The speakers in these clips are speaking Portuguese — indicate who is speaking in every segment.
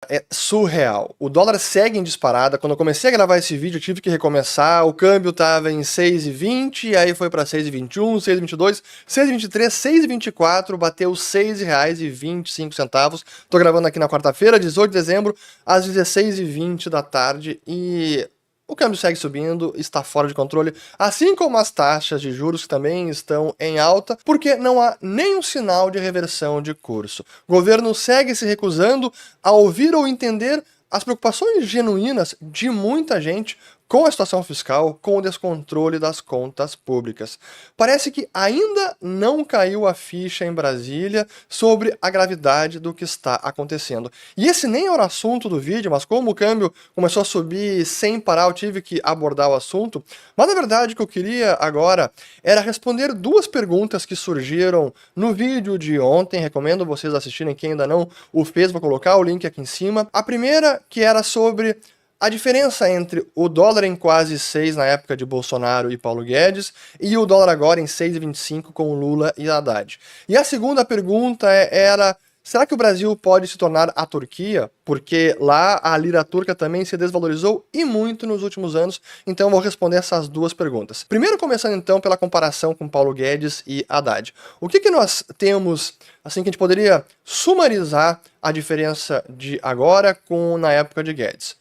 Speaker 1: é surreal. O dólar segue em disparada. Quando eu comecei a gravar esse vídeo, eu tive que recomeçar. O câmbio tava em 6,20, aí foi para 6,21, 6,22, 6,23, 6,24, bateu R$ 6,25. Tô gravando aqui na quarta-feira, 18 de dezembro, às 16h20 da tarde, e o câmbio segue subindo, está fora de controle, assim como as taxas de juros que também estão em alta, porque não há nenhum sinal de reversão de curso. O governo segue se recusando a ouvir ou entender as preocupações genuínas de muita gente com a situação fiscal, com o descontrole das contas públicas. Parece que ainda não caiu a ficha em Brasília sobre a gravidade do que está acontecendo. E esse nem era o assunto do vídeo, mas como o câmbio começou a subir sem parar, eu tive que abordar o assunto. Mas na verdade o que eu queria agora era responder duas perguntas que surgiram no vídeo de ontem. Recomendo vocês assistirem, quem ainda não o fez, vou colocar o link aqui em cima. A primeira, que era sobre a diferença entre o dólar em quase 6 na época de Bolsonaro e Paulo Guedes e o dólar agora em 6,25 com Lula e Haddad. E a segunda pergunta era: será que o Brasil pode se tornar a Turquia? Porque lá a lira turca também se desvalorizou e muito nos últimos anos. Então eu vou responder essas duas perguntas. Primeiro, começando então pela comparação com Paulo Guedes e Haddad. O que nós temos, assim, que a gente poderia sumarizar a diferença de agora com na época de Guedes?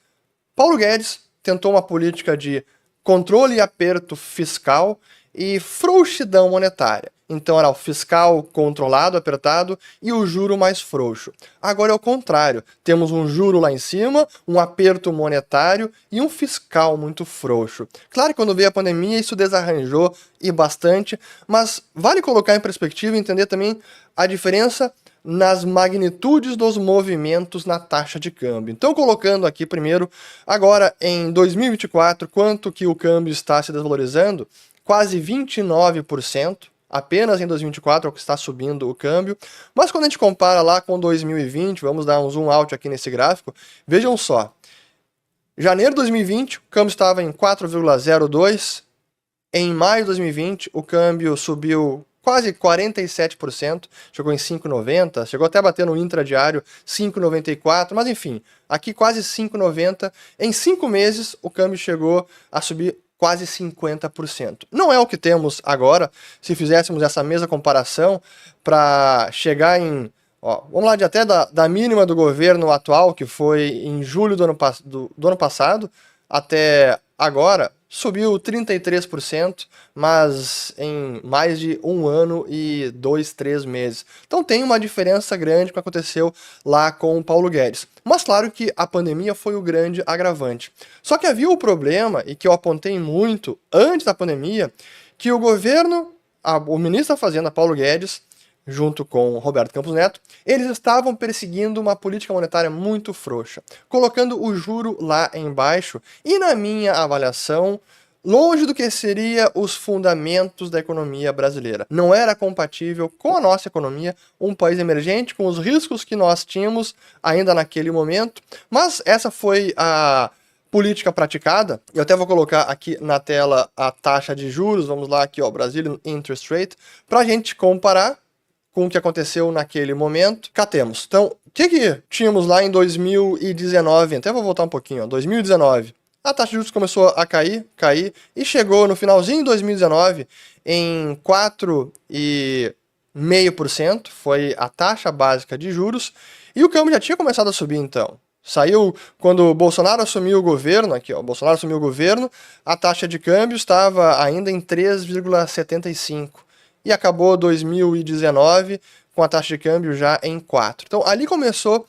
Speaker 1: Paulo Guedes tentou uma política de controle e aperto fiscal e frouxidão monetária. Então era o fiscal controlado, apertado, e o juro mais frouxo. Agora é o contrário. Temos um juro lá em cima, um aperto monetário e um fiscal muito frouxo. Claro que quando veio a pandemia isso desarranjou e bastante, mas vale colocar em perspectiva e entender também a diferença nas magnitudes dos movimentos na taxa de câmbio. Então, colocando aqui primeiro, agora em 2024, quanto que o câmbio está se desvalorizando? Quase 29%, apenas em 2024 é o que está subindo o câmbio. Mas quando a gente compara lá com 2020, vamos dar um zoom out aqui nesse gráfico, vejam só. Janeiro de 2020, o câmbio estava em 4,02. Em maio de 2020, o câmbio subiu quase 47%, chegou em 5,90, chegou até a bater no intradiário 5,94, mas enfim, aqui quase 5,90. Em 5 meses, o câmbio chegou a subir quase 50%. Não é o que temos agora. Se fizéssemos essa mesma comparação para chegar em... vamos lá, até da mínima do governo atual, que foi em julho do ano passado, até agora, subiu 33%, mas em mais de 1 ano e 2, 3 meses. Então tem uma diferença grande que aconteceu lá com o Paulo Guedes. Mas claro que a pandemia foi o grande agravante. Só que havia o problema, e que eu apontei muito antes da pandemia, que o governo, o ministro da Fazenda, Paulo Guedes, junto com Roberto Campos Neto, eles estavam perseguindo uma política monetária muito frouxa, colocando o juro lá embaixo e, na minha avaliação, longe do que seria os fundamentos da economia brasileira. Não era compatível com a nossa economia, um país emergente, com os riscos que nós tínhamos ainda naquele momento, mas essa foi a política praticada. Eu até vou colocar aqui na tela a taxa de juros, vamos lá aqui, Brazilian Interest Rate, para a gente comparar com o que aconteceu naquele momento. Cá temos. Então, o que tínhamos lá em 2019? Até vou voltar um pouquinho, 2019. A taxa de juros começou a cair, e chegou no finalzinho de 2019 em 4,5%, foi a taxa básica de juros, e o câmbio já tinha começado a subir então. Saiu quando o Bolsonaro assumiu o governo, aqui ó, Bolsonaro assumiu o governo, a taxa de câmbio estava ainda em 3,75%. E acabou 2019 com a taxa de câmbio já em 4. Então ali começou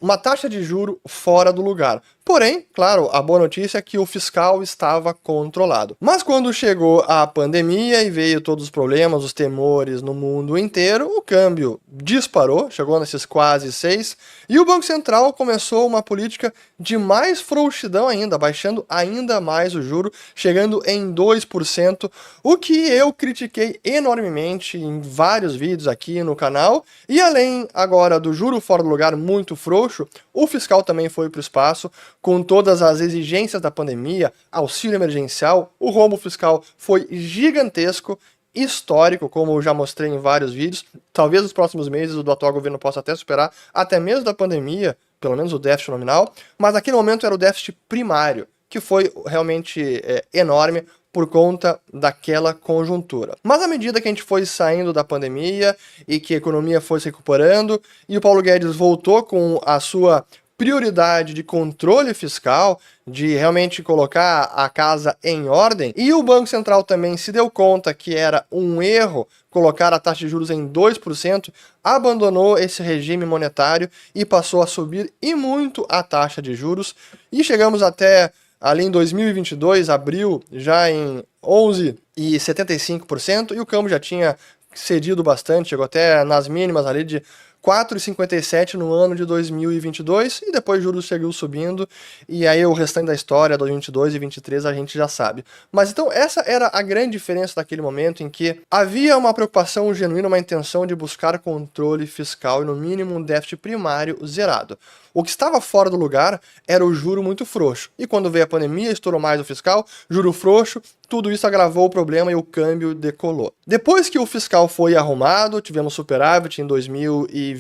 Speaker 1: uma taxa de juro fora do lugar. Porém, claro, a boa notícia é que o fiscal estava controlado. Mas quando chegou a pandemia e veio todos os problemas, os temores no mundo inteiro, o câmbio disparou, chegou nesses quase 6, e o Banco Central começou uma política de mais frouxidão ainda, baixando ainda mais o juro, chegando em 2%, o que eu critiquei enormemente em vários vídeos aqui no canal. E além agora do juro fora do lugar muito frouxo, o fiscal também foi para o espaço, com todas as exigências da pandemia, auxílio emergencial, o rombo fiscal foi gigantesco histórico, como eu já mostrei em vários vídeos. Talvez nos próximos meses o do atual governo possa até superar, até mesmo da pandemia, pelo menos o déficit nominal, mas naquele momento era o déficit primário, que foi realmente enorme por conta daquela conjuntura. Mas à medida que a gente foi saindo da pandemia e que a economia foi se recuperando, e o Paulo Guedes voltou com a sua prioridade de controle fiscal, de realmente colocar a casa em ordem, e o Banco Central também se deu conta que era um erro colocar a taxa de juros em 2%, abandonou esse regime monetário e passou a subir e muito a taxa de juros, e chegamos até ali em 2022, abril, já em 11,75%, e o câmbio já tinha cedido bastante, chegou até nas mínimas ali de 4,57 no ano de 2022, e depois juros seguiu subindo, e aí o restante da história, 2022 e 2023, a gente já sabe. Mas então essa era a grande diferença daquele momento em que havia uma preocupação genuína, uma intenção de buscar controle fiscal e no mínimo um déficit primário zerado. O que estava fora do lugar era o juro muito frouxo. E quando veio a pandemia, estourou mais o fiscal, juro frouxo, tudo isso agravou o problema e o câmbio decolou. Depois que o fiscal foi arrumado, tivemos superávit em 2021 e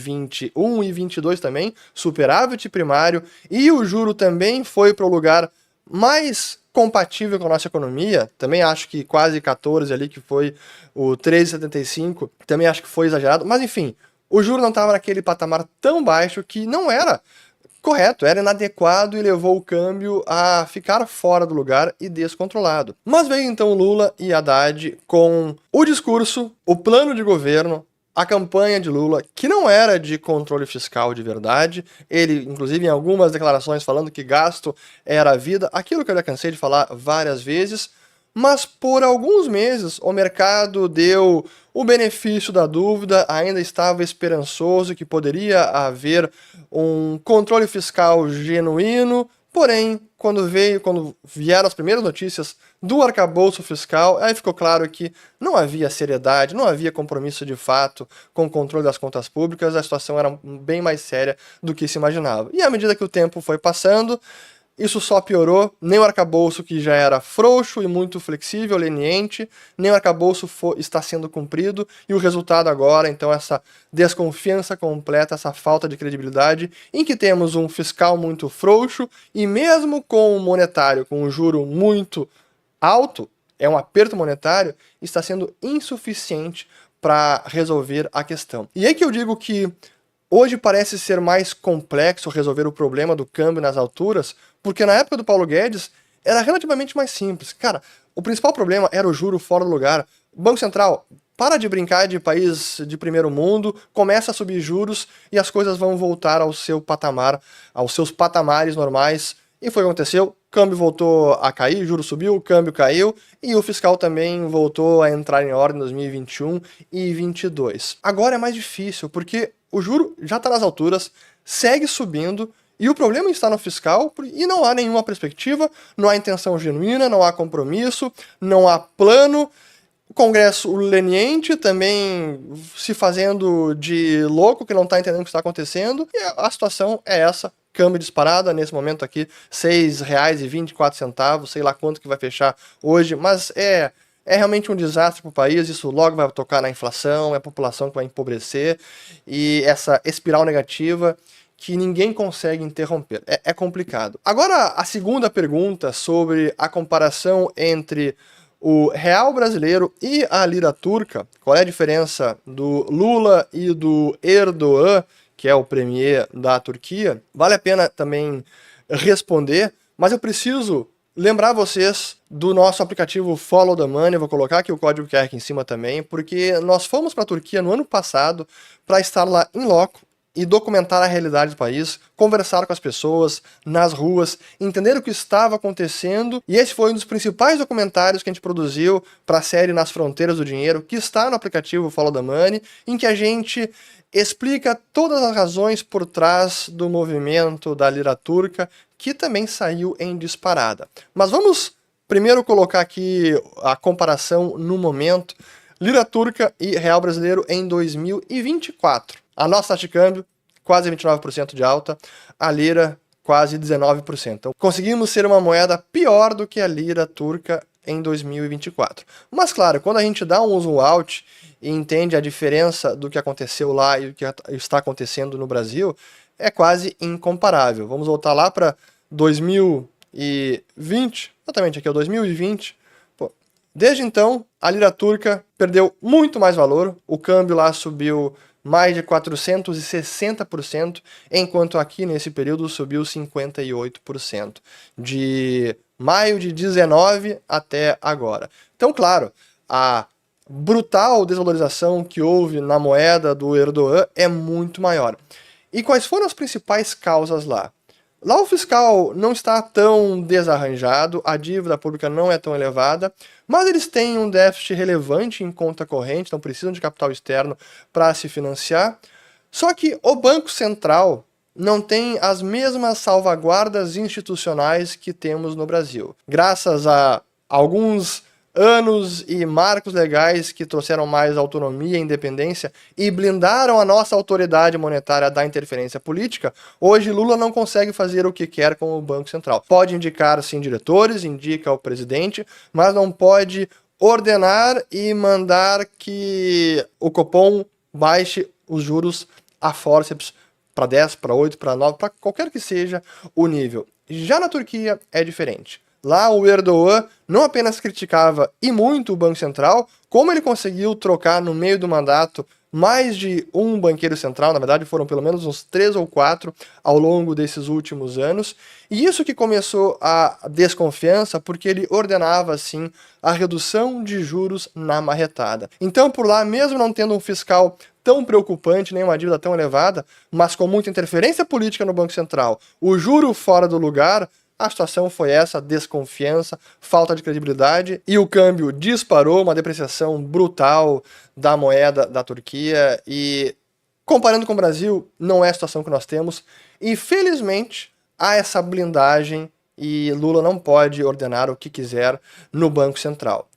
Speaker 1: 2022 também, superávit primário, e o juro também foi para o lugar mais compatível com a nossa economia, também acho que quase 14 ali, que foi o 13,75, também acho que foi exagerado, mas enfim, o juro não estava naquele patamar tão baixo que não era correto, era inadequado e levou o câmbio a ficar fora do lugar e descontrolado. Mas veio então Lula e Haddad com o discurso, o plano de governo, a campanha de Lula, que não era de controle fiscal de verdade, ele, inclusive, em algumas declarações falando que gasto era a vida, aquilo que eu já cansei de falar várias vezes, mas por alguns meses o mercado deu o benefício da dúvida, ainda estava esperançoso que poderia haver um controle fiscal genuíno, porém, quando vieram as primeiras notícias do arcabouço fiscal, aí ficou claro que não havia seriedade, não havia compromisso de fato com o controle das contas públicas, a situação era bem mais séria do que se imaginava. E à medida que o tempo foi passando, isso só piorou, nem o arcabouço, que já era frouxo e muito flexível, leniente, nem o arcabouço está sendo cumprido, e o resultado agora, então, essa desconfiança completa, essa falta de credibilidade, em que temos um fiscal muito frouxo, e mesmo com o monetário, com um juro muito alto, é um aperto monetário, está sendo insuficiente para resolver a questão. E é que eu digo que hoje parece ser mais complexo resolver o problema do câmbio nas alturas, porque na época do Paulo Guedes era relativamente mais simples. Cara, o principal problema era o juro fora do lugar. O Banco Central, para de brincar de país de primeiro mundo, começa a subir juros e as coisas vão voltar ao seu patamar, aos seus patamares normais. E foi o que aconteceu, o câmbio voltou a cair, o juro subiu, o câmbio caiu, e o fiscal também voltou a entrar em ordem em 2021 e 2022. Agora é mais difícil, porque o juro já está nas alturas, segue subindo, e o problema está no fiscal, e não há nenhuma perspectiva, não há intenção genuína, não há compromisso, não há plano. O Congresso leniente também se fazendo de louco, que não está entendendo o que está acontecendo, e a situação é essa. Câmbio disparada, nesse momento aqui, R$ 6,24, sei lá quanto que vai fechar hoje, mas é realmente um desastre para o país, isso logo vai tocar na inflação, é a população que vai empobrecer, e essa espiral negativa que ninguém consegue interromper. É complicado. Agora, a segunda pergunta sobre a comparação entre o real brasileiro e a lira turca, qual é a diferença do Lula e do Erdogan, que é o premier da Turquia, vale a pena também responder, mas eu preciso lembrar vocês do nosso aplicativo Follow the Money, vou colocar aqui o código QR aqui em cima também, porque nós fomos para a Turquia no ano passado para estar lá em loco e documentar a realidade do país, conversar com as pessoas nas ruas, entender o que estava acontecendo, e esse foi um dos principais documentários que a gente produziu para a série Nas Fronteiras do Dinheiro, que está no aplicativo Follow the Money, em que a gente explica todas as razões por trás do movimento da lira turca, que também saiu em disparada. Mas vamos primeiro colocar aqui a comparação no momento, lira turca e real brasileiro em 2024. A nossa taxa de câmbio, quase 29% de alta, a lira quase 19%. Então, conseguimos ser uma moeda pior do que a lira turca em 2024. Mas claro, quando a gente dá um zoom out e entende a diferença do que aconteceu lá e o que está acontecendo no Brasil, é quase incomparável. Vamos voltar lá para 2020, exatamente aqui é o 2020. Pô, desde então, a lira turca perdeu muito mais valor, o câmbio lá subiu mais de 460%, enquanto aqui nesse período subiu 58%, de maio de 19 até agora. Então, claro, a brutal desvalorização que houve na moeda do Erdogan é muito maior. E quais foram as principais causas lá? Lá o fiscal não está tão desarranjado, a dívida pública não é tão elevada, mas eles têm um déficit relevante em conta corrente, não precisam de capital externo para se financiar. Só que o Banco Central não tem as mesmas salvaguardas institucionais que temos no Brasil. Graças a alguns anos e marcos legais que trouxeram mais autonomia e independência e blindaram a nossa autoridade monetária da interferência política, hoje Lula não consegue fazer o que quer com o Banco Central. Pode indicar, sim, diretores, indica o presidente, mas não pode ordenar e mandar que o Copom baixe os juros a fórceps para 10, para 8, para 9, para qualquer que seja o nível. Já na Turquia é diferente. Lá o Erdogan não apenas criticava e muito o Banco Central, como ele conseguiu trocar no meio do mandato mais de um banqueiro central, na verdade foram pelo menos uns 3 ou 4 ao longo desses últimos anos, e isso que começou a desconfiança, porque ele ordenava, assim, a redução de juros na marretada. Então, por lá, mesmo não tendo um fiscal tão preocupante, nem uma dívida tão elevada, mas com muita interferência política no Banco Central, o juro fora do lugar, a situação foi essa, desconfiança, falta de credibilidade, e o câmbio disparou, uma depreciação brutal da moeda da Turquia, e comparando com o Brasil, não é a situação que nós temos, e felizmente há essa blindagem e Lula não pode ordenar o que quiser no Banco Central.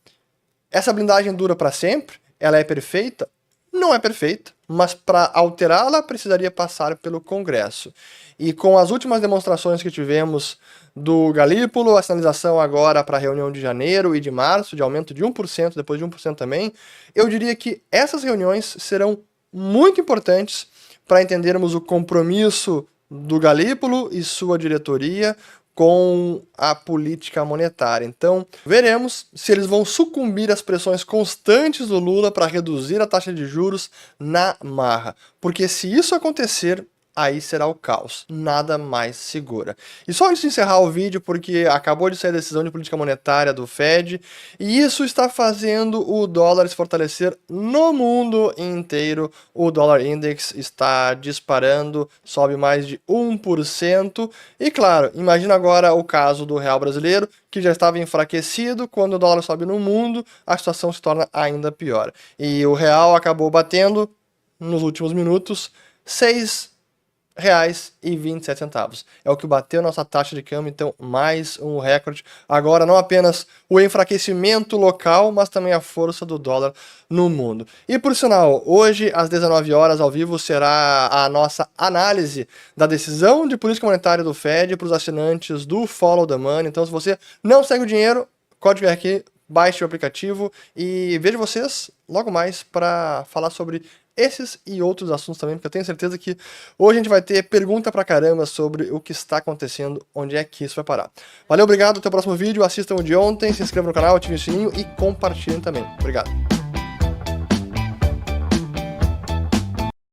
Speaker 1: Essa blindagem dura para sempre? Ela é perfeita? Não é perfeita, mas para alterá-la precisaria passar pelo Congresso. E com as últimas demonstrações que tivemos do Galípolo, a sinalização agora para a reunião de janeiro e de março, de aumento de 1%, depois de 1% também, eu diria que essas reuniões serão muito importantes para entendermos o compromisso do Galípolo e sua diretoria com a política monetária. Então, veremos se eles vão sucumbir às pressões constantes do Lula para reduzir a taxa de juros na marra. Porque se isso acontecer, aí será o caos, nada mais segura. E só antes de encerrar o vídeo, porque acabou de sair a decisão de política monetária do Fed, e isso está fazendo o dólar se fortalecer no mundo inteiro. O dólar index está disparando, sobe mais de 1%, e claro, imagina agora o caso do real brasileiro, que já estava enfraquecido, quando o dólar sobe no mundo, a situação se torna ainda pior. E o real acabou batendo, nos últimos minutos, R$6,27. É o que bateu nossa taxa de câmbio, então mais um recorde. Agora não apenas o enfraquecimento local, mas também a força do dólar no mundo. E por sinal, hoje às 19 horas ao vivo será a nossa análise da decisão de política monetária do Fed para os assinantes do Follow the Money. Então se você não segue o dinheiro, código aqui, baixe o aplicativo e vejo vocês logo mais para falar sobre esses e outros assuntos também, porque eu tenho certeza que hoje a gente vai ter pergunta pra caramba sobre o que está acontecendo, onde é que isso vai parar. Valeu, obrigado, até o próximo vídeo, assistam o de ontem, se inscrevam no canal, ativem o sininho e compartilhem também. Obrigado.